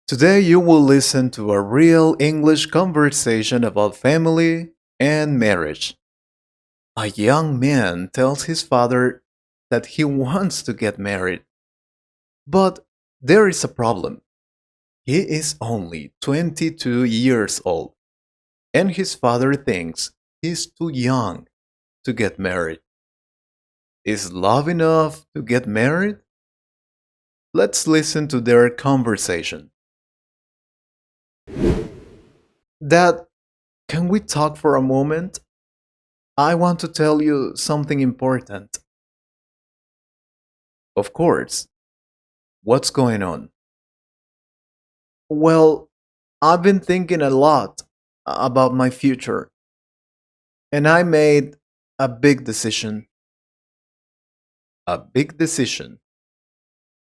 Today, you will listen to a real English conversation about family and marriage. A young man tells his father that he wants to get married, but there is a problem. He is only 22 years old, and his father thinks he's too young to get married. Is love enough to get married? Let's listen to their conversation. Dad, can we talk for a moment? I want to tell you something important. Of course. What's going on? Well, I've been thinking a lot about my future, and I made a big decision. A big decision?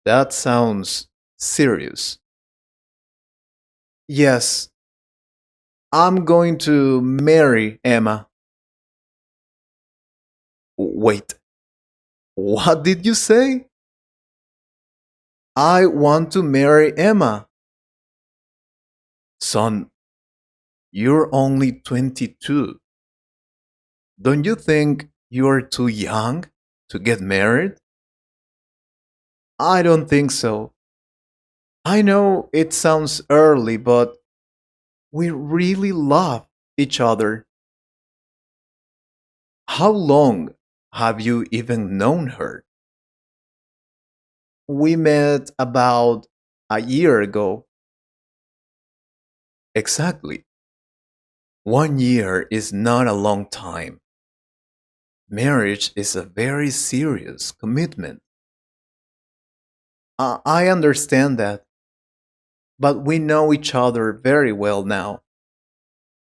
That sounds serious. Yes, I'm going to marry Emma. Wait, what did you say? I want to marry Emma. Son, you're only 22. Don't you think you're too young to get married? I don't think so. I know it sounds early, but we really love each other. How long have you even known her? We met about a year ago. Exactly. 1 year is not a long time. Marriage is a very serious commitment. I understand that, but we know each other very well now.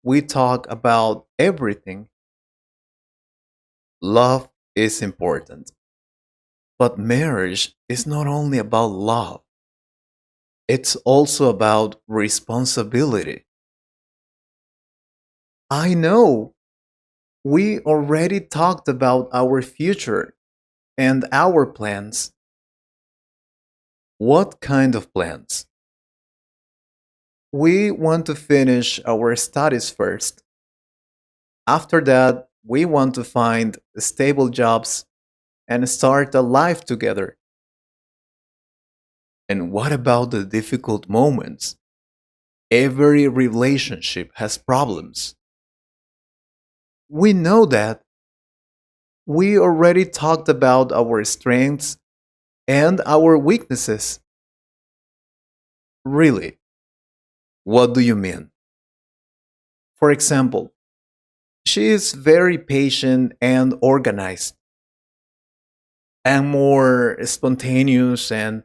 We talk about everything. Love is important. But marriage is not only about love, it's also about responsibility. I know. We already talked about our future and our plans. What kind of plans? We want to finish our studies first. After that, we want to find stable jobs and start a life together. And what about the difficult moments? Every relationship has problems. We know that. We already talked about our strengths and our weaknesses. Really? What do you mean? For example, she is very patient and organized, and more spontaneous and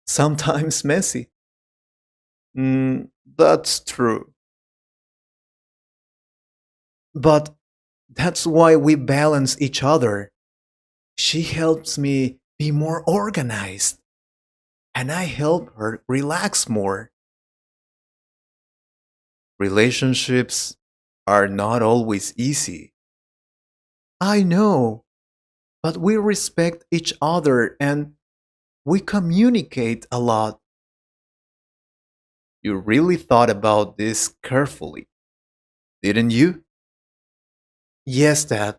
sometimes messy. That's true. But that's why we balance each other. She helps me be more organized, and I help her relax more. Relationships are not always easy. I know, but we respect each other and we communicate a lot. You really thought about this carefully, didn't you? Yes, Dad.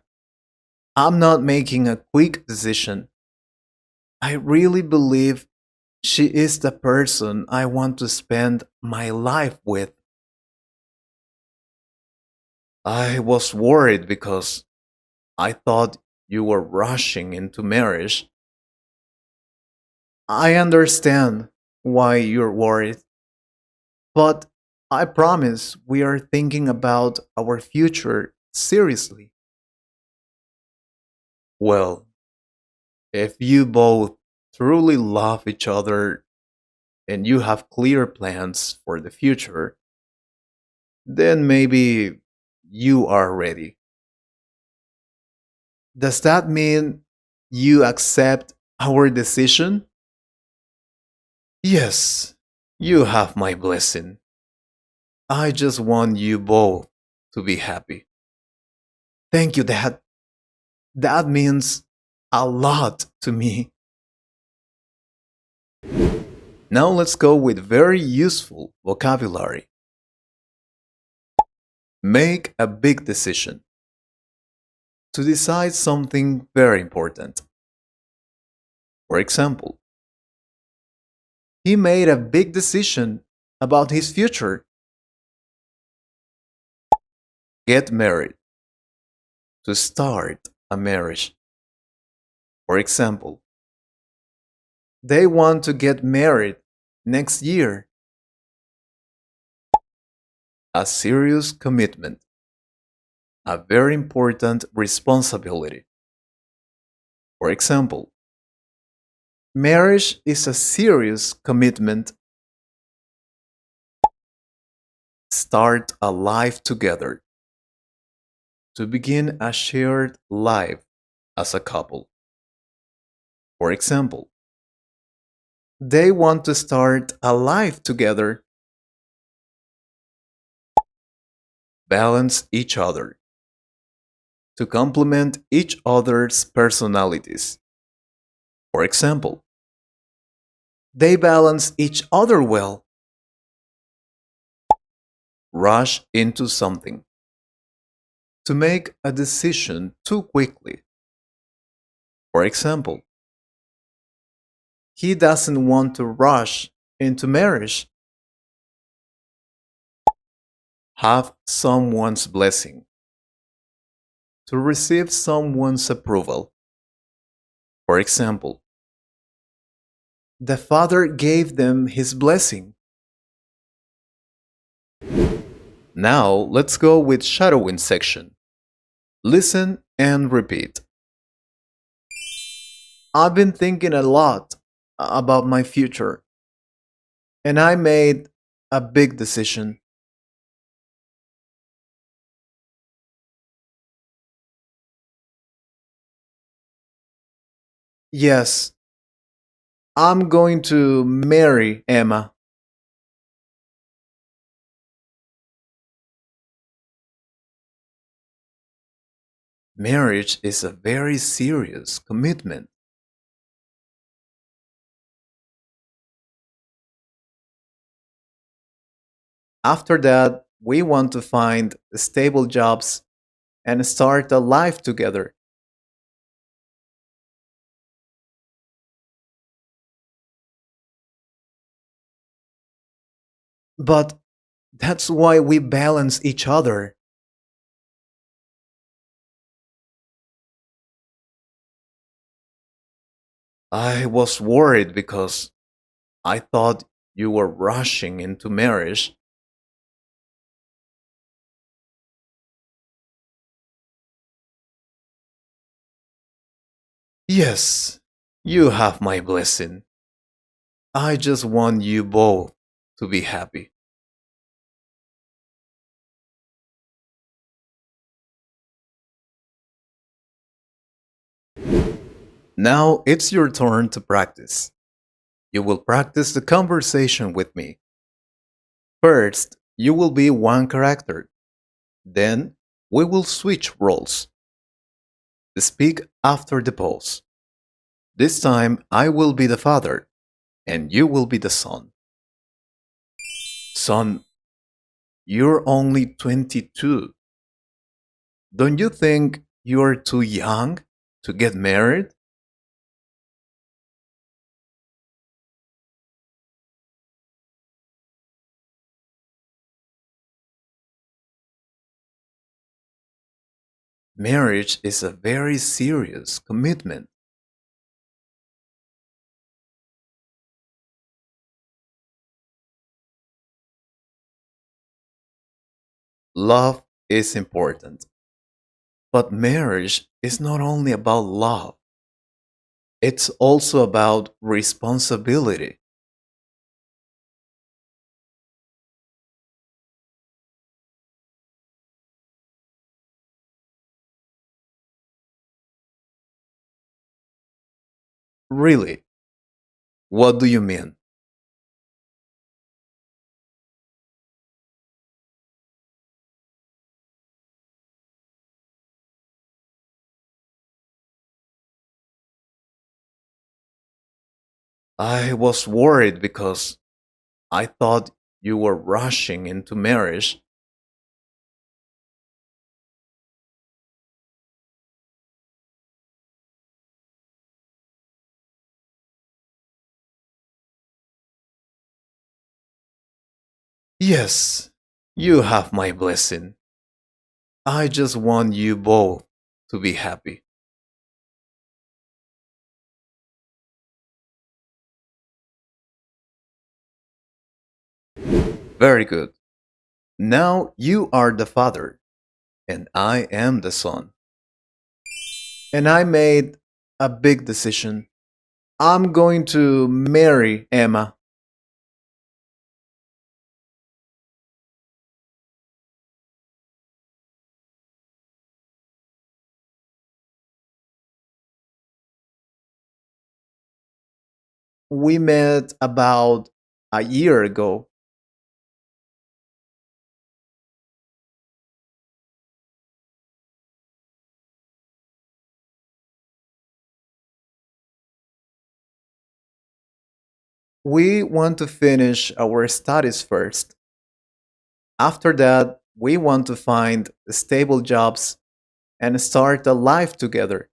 I'm not making a quick decision. I really believe she is the person I want to spend my life with. I was worried because I thought you were rushing into marriage. I understand why you're worried, but I promise we are thinking about our future seriously. Well, if you both truly love each other and you have clear plans for the future, then maybe you are ready. Does that mean you accept our decision? Yes, you have my blessing. I just want you both to be happy. Thank you, Dad. That means a lot to me. Now let's go with very useful vocabulary. Make a big decision. To decide something very important. For example, he made a big decision about his future. Get married. To start a marriage. For example, they want to get married next year. A serious commitment. A very important responsibility. For example, marriage is a serious commitment. Start a life together. To begin a shared life as a couple. For example, they want to start a life together. Balance each other. To complement each other's personalities. For example, they balance each other well. Rush into something. To make a decision too quickly. For example, he doesn't want to rush into marriage. Have someone's blessing. To receive someone's approval. For example, the father gave them his blessing. Now let's go with shadowing section. Listen and repeat. I've been thinking a lot about my future, and I made a big decision. Yes, I'm going to marry Emma. Marriage is a very serious commitment. After that, we want to find stable jobs and start a life together. But that's why we balance each other. I was worried because I thought you were rushing into marriage. Yes, you have my blessing. I just want you both to be happy. Now it's your turn to practice. You will practice the conversation with me. First, you will be one character. Then, we will switch roles. Speak after the pause. This time, I will be the father, and you will be the son. Son, you're only 22. Don't you think you're too young to get married? Marriage is a very serious commitment. Love is important. But marriage is not only about love, it's also about responsibility. Really, what do you mean? I was worried because I thought you were rushing into marriage. Yes, you have my blessing. I just want you both to be happy. Very good. Now you are the father, and I am the son. And I made a big decision. I'm going to marry Emma. We met about a year ago. We want to finish our studies first. After that, we want to find stable jobs and start a life together.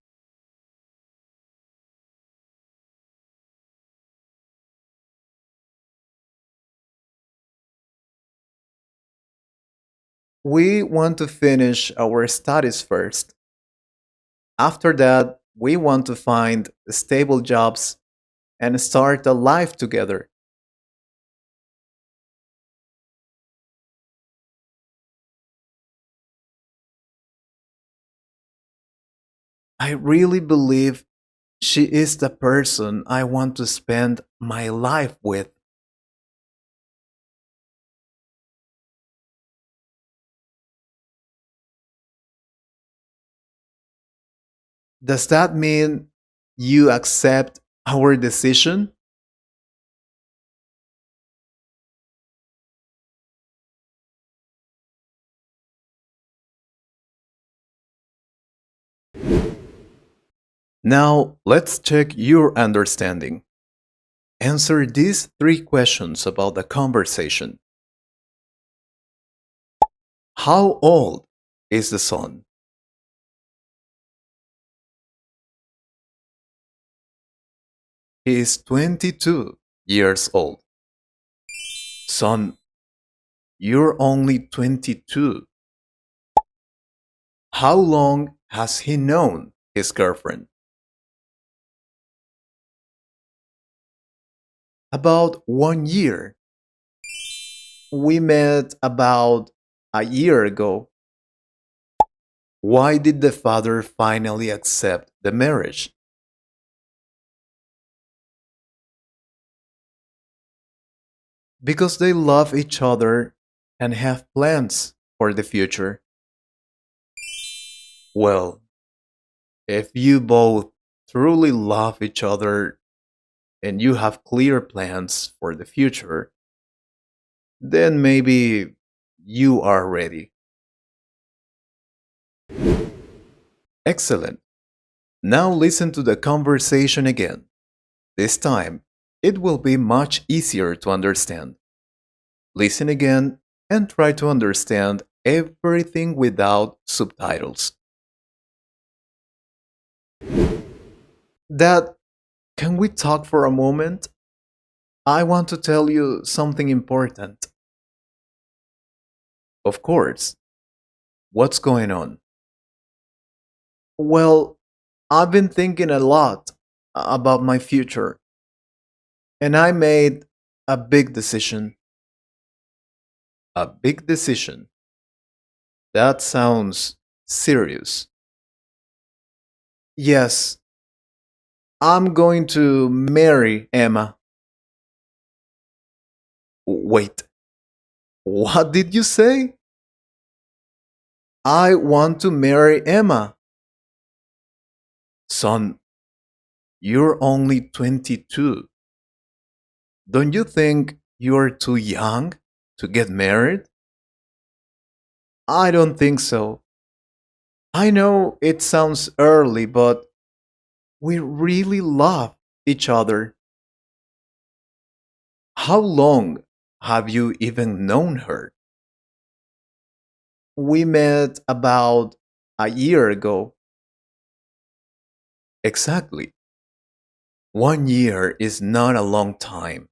We want to finish our studies first. After that, we want to find stable jobs and start a life together. I really believe she is the person I want to spend my life with. Does that mean you accept our decision? Now, let's check your understanding. Answer these three questions about the conversation. How old is the son? He is 22 years old. Son, you're only 22. How long has he known his girlfriend? About 1 year. We met about a year ago. Why did the father finally accept the marriage? Because they love each other and have plans for the future. Well, if you both truly love each other and you have clear plans for the future, then maybe you are ready. Excellent. Now listen to the conversation again. This time, it will be much easier to understand. Listen again and try to understand everything without subtitles. Dad, can we talk for a moment? I want to tell you something important. Of course. What's going on? Well, I've been thinking a lot about my future, and I made a big decision. A big decision. That sounds serious. Yes, I'm going to marry Emma. Wait, what did you say? I want to marry Emma. Son, you're only 22. Don't you think you're too young to get married? I don't think so. I know it sounds early, but we really love each other. How long have you even known her? We met about a year ago. Exactly. 1 year is not a long time.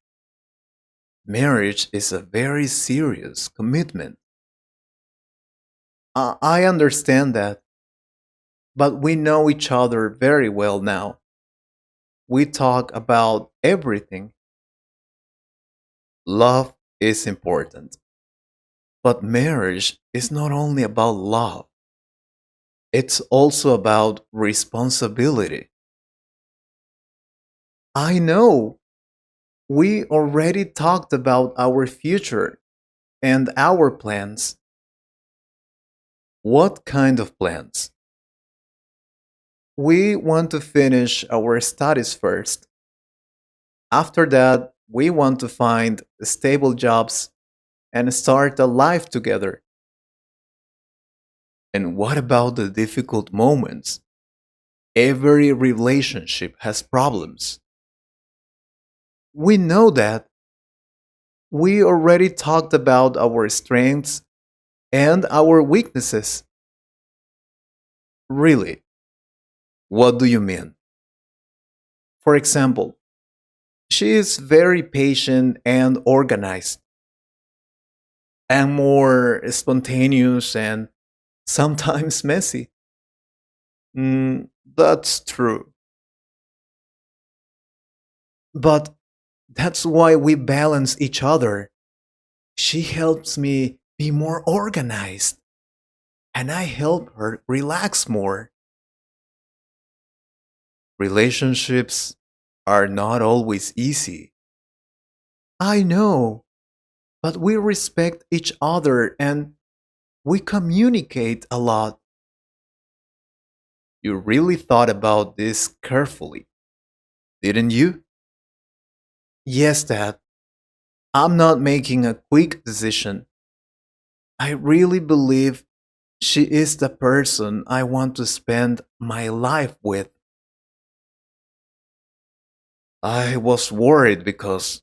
Marriage is a very serious commitment. I understand that, but we know each other very well now. We talk about everything. Love is important, but marriage is not only about love, it's also about responsibility. I know. We already talked about our future and our plans. What kind of plans? We want to finish our studies first. After that, we want to find stable jobs and start a life together. And what about the difficult moments? Every relationship has problems. We know that. We already talked about our strengths and our weaknesses. Really? What do you mean? For example, she is very patient and organized, and more spontaneous and sometimes messy. That's true. But that's why we balance each other. She helps me be more organized, and I help her relax more. Relationships are not always easy. I know, but we respect each other and we communicate a lot. You really thought about this carefully, didn't you? Yes, Dad. I'm not making a quick decision. I really believe she is the person I want to spend my life with. I was worried because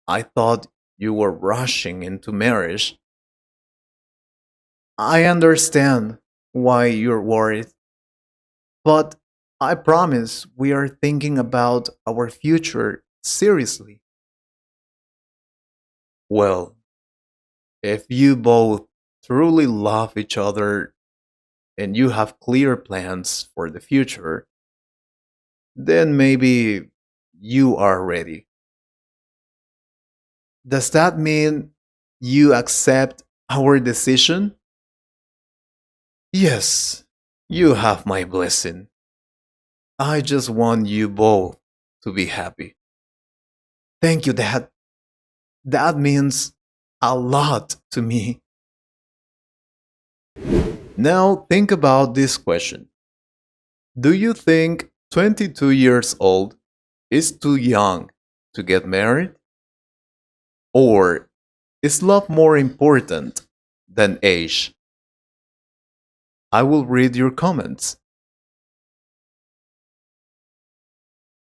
I thought you were rushing into marriage. I understand why you're worried, but I promise we are thinking about our future seriously. Well, if you both truly love each other and you have clear plans for the future, then maybe you are ready. Does that mean you accept our decision? Yes, you have my blessing. I just want you both to be happy. Thank you, Dad. That means a lot to me. Now think about this question. Do you think 22 years old is too young to get married? Or is love more important than age? I will read your comments.